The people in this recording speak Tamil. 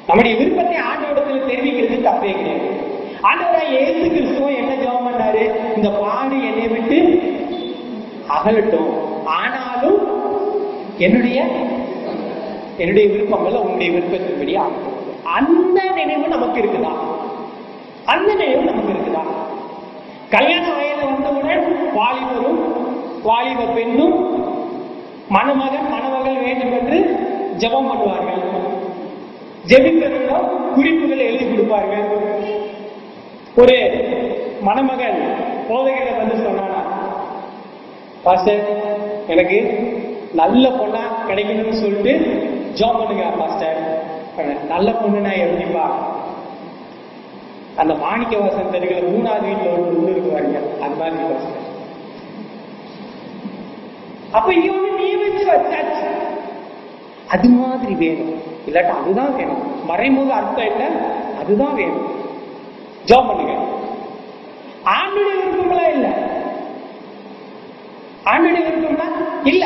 நம்முடைய விருப்பத்தை ஆண்டவரிடத்தில் தெரிவிக்கிறது தப்பே கிடையாது. ஆண்டவராய் இயேசு கிறிஸ்துவும் என்ன ஜெபம் பண்ணாரு? இந்த பாடு என்னை விட்டு அகலட்டும், ஆனாலும் என்னுடைய விருப்பங்கள் உன்னுடைய விருப்பத்தின்படி ஆகும். அந்த நினைவு நமக்கு இருக்குதா? அந்த நினைவு நமக்கு இருக்குதா? கல்யாண வயது வந்தவுடன் வாலிபரும் வாலிப பெண்ணும் மணமகன் மணமகள் வேண்டும் என்று ஜெபம் பண்ணுவார்கள். ஜெபிப்பவர்களும் குறிப்புகள் எழுதி கொடுப்பார்கள். ஒரு மணமகன் போதகரை வந்து சொன்னானா, பாஸ்டர் எனக்கு நல்ல பொண்ணா கிடைக்கணும்னு சொல்லிட்டு ஜாப் பண்ணுங்க பாஸ்டர். நல்ல பொண்ணுனா எப்படிப்பா? அந்த மாணிக்க வாசன் தெருகிற 3வது வீட்டுல ஒன்று இருக்குவாங்க, அது மாதிரி பாஸ்டர். அப்ப இங்க ஒண்ணு நியமிச்சு வச்சாச்சு, அது மாதிரி வேணும், இல்லாட்டா அதுதான் வேணும். மறைமுக அர்த்தம் இல்லை, அதுதான் வேணும். ஜாப் பண்ணுங்க. ஆண்டுடைய விருப்பங்களா இல்ல, ஆண்டுடைய விருப்பம்னா இல்ல.